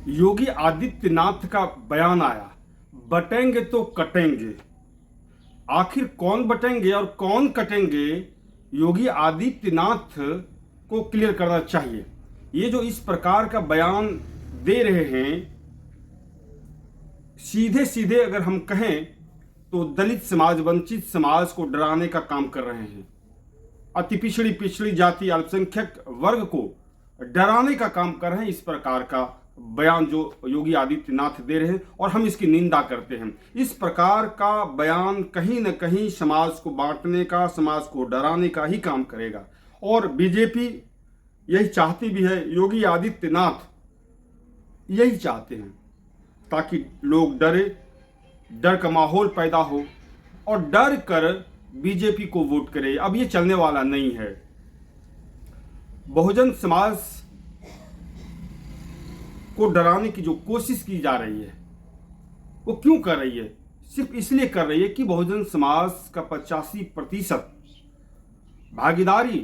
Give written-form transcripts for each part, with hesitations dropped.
योगी आदित्यनाथ का बयान आया, बटेंगे तो कटेंगे। आखिर कौन बटेंगे और कौन कटेंगे, योगी आदित्यनाथ को क्लियर करना चाहिए। ये जो इस प्रकार का बयान दे रहे हैं, सीधे सीधे अगर हम कहें तो दलित समाज, वंचित समाज को डराने का काम कर रहे हैं। अति पिछड़ी जाति, अल्पसंख्यक वर्ग को डराने का काम कर रहे हैं। इस प्रकार का बयान जो योगी आदित्यनाथ दे रहे हैं और हम इसकी निंदा करते हैं। इस प्रकार का बयान कहीं न कहीं समाज को बांटने का, समाज को डराने का ही काम करेगा। और बीजेपी यही चाहती भी है, योगी आदित्यनाथ यही चाहते हैं ताकि लोग डरे, डर का माहौल पैदा हो और डर कर बीजेपी को वोट करे। अब ये चलने वाला नहीं है। बहुजन समाज को डराने की जो कोशिश की जा रही है, वो क्यों कर रही है? सिर्फ इसलिए कर रही है कि बहुजन समाज का 85% भागीदारी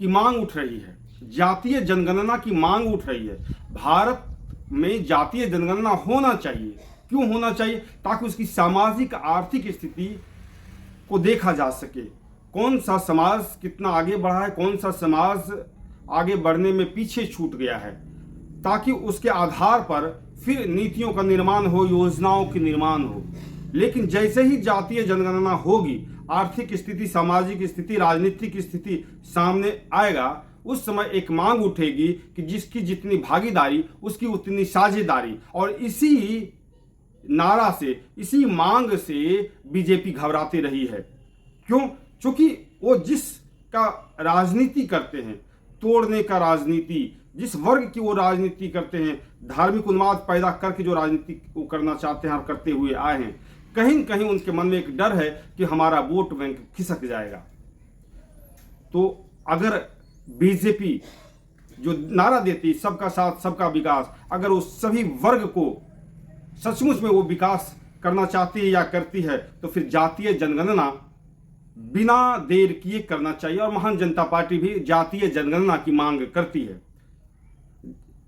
की मांग उठ रही है, जातीय जनगणना की मांग उठ रही है। भारत में जातीय जनगणना होना चाहिए। क्यों होना चाहिए? ताकि उसकी सामाजिक आर्थिक स्थिति को देखा जा सके, कौन सा समाज कितना आगे बढ़ा है, कौन सा समाज आगे बढ़ने में पीछे छूट गया है, ताकि उसके आधार पर फिर नीतियों का निर्माण हो, योजनाओं की निर्माण हो। लेकिन जैसे ही जातीय जनगणना होगी, आर्थिक स्थिति, सामाजिक स्थिति, राजनीतिक स्थिति सामने आएगा, उस समय एक मांग उठेगी कि जिसकी जितनी भागीदारी उसकी उतनी साझेदारी। और इसी नारा से, इसी मांग से बीजेपी घबराती रही है। क्यों? क्योंकि वो जिसका राजनीति करते हैं, तोड़ने का राजनीति, जिस वर्ग की वो राजनीति करते हैं, धार्मिक उन्माद पैदा करके जो राजनीति वो करना चाहते हैं और करते हुए आए हैं, कहीं न कहीं उनके मन में एक डर है कि हमारा वोट बैंक खिसक जाएगा। तो अगर बीजेपी जो नारा देती सबका साथ सबका विकास, अगर उस सभी वर्ग को सचमुच में वो विकास करना चाहती है या करती है, तो फिर जातीय जनगणना बिना देर किए करना चाहिए। और महान जनता पार्टी भी जातीय जनगणना की मांग करती है।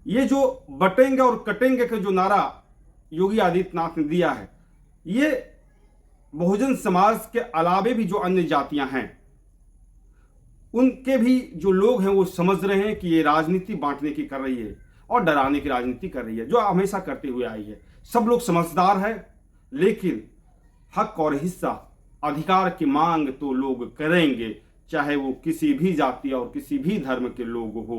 ये जो बटेंगे और कटेंगे का जो नारा योगी आदित्यनाथ ने दिया है, ये बहुजन समाज के अलावे भी जो अन्य जातियां हैं, उनके भी जो लोग हैं वो समझ रहे हैं कि ये राजनीति बांटने की कर रही है और डराने की राजनीति कर रही है, जो हमेशा करते हुए आई है। सब लोग समझदार है, लेकिन हक और हिस्सा, अधिकार की मांग तो लोग करेंगे, चाहे वो किसी भी जाति और किसी भी धर्म के लोग हो।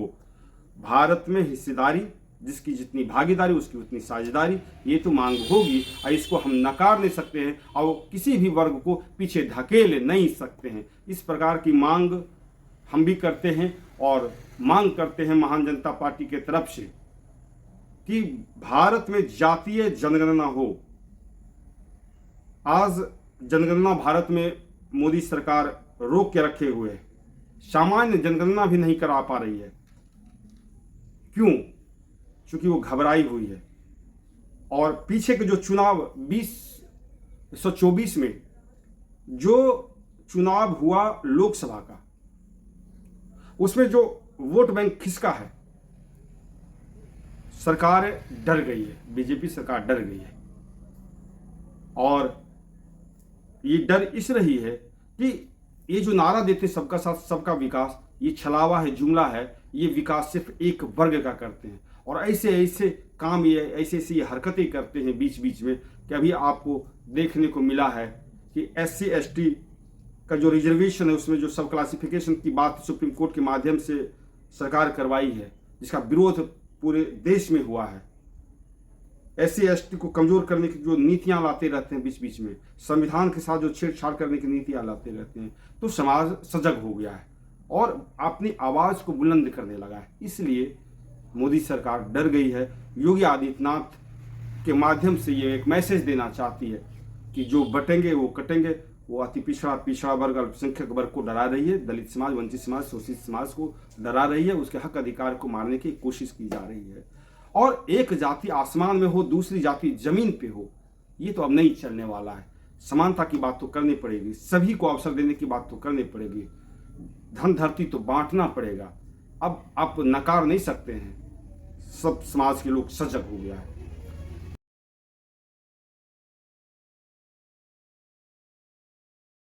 भारत में हिस्सेदारी, जिसकी जितनी भागीदारी उसकी उतनी साझेदारी, ये तो मांग होगी और इसको हम नकार नहीं सकते हैं और किसी भी वर्ग को पीछे धकेल नहीं सकते हैं। इस प्रकार की मांग हम भी करते हैं और मांग करते हैं महान जनता पार्टी के तरफ से कि भारत में जातीय जनगणना हो। आज जनगणना भारत में मोदी सरकार रोक के रखे हुए है, सामान्य जनगणना भी नहीं करा पा रही है। क्यों? क्योंकि वो घबराई हुई है। और पीछे के जो चुनाव 2024 में जो चुनाव हुआ लोकसभा का, उसमें जो वोट बैंक खिसका है, सरकार डर गई है, बीजेपी सरकार डर गई है। और ये डर इस रही है कि ये जो नारा देते सबका साथ सबका विकास, ये छलावा है, जुमला है। ये विकास सिर्फ एक वर्ग का करते हैं और ऐसे ऐसे काम, ये ऐसे ऐसी हरकतें करते हैं बीच बीच में कि अभी आपको देखने को मिला है कि SC ST का जो रिजर्वेशन है, उसमें जो सब क्लासिफिकेशन की बात सुप्रीम कोर्ट के माध्यम से सरकार करवाई है, जिसका विरोध पूरे देश में हुआ है। SC ST को कमजोर करने की जो नीतियां लाते रहते हैं बीच बीच में, संविधान के साथ जो छेड़छाड़ करने की नीतियां लाते रहते हैं, तो समाज सजग हो गया है और अपनी आवाज को बुलंद करने लगा है। इसलिए मोदी सरकार डर गई है। योगी आदित्यनाथ के माध्यम से ये एक मैसेज देना चाहती है कि जो बटेंगे वो कटेंगे। वो अति पिछड़ा वर्ग, अल्पसंख्यक वर्ग को डरा रही है, दलित समाज, वंचित समाज, शोषित समाज को डरा रही है, उसके हक अधिकार को मारने की कोशिश की जा रही है। और एक जाति आसमान में हो, दूसरी जाति जमीन पे हो, ये तो अब नहीं चलने वाला है। समानता की बात तो करनी पड़ेगी, सभी को अवसर देने की बात तो करनी पड़ेगी, धन धरती तो बांटना पड़ेगा। अब आप नकार नहीं सकते हैं। सब समाज के लोग सजग हो गया है।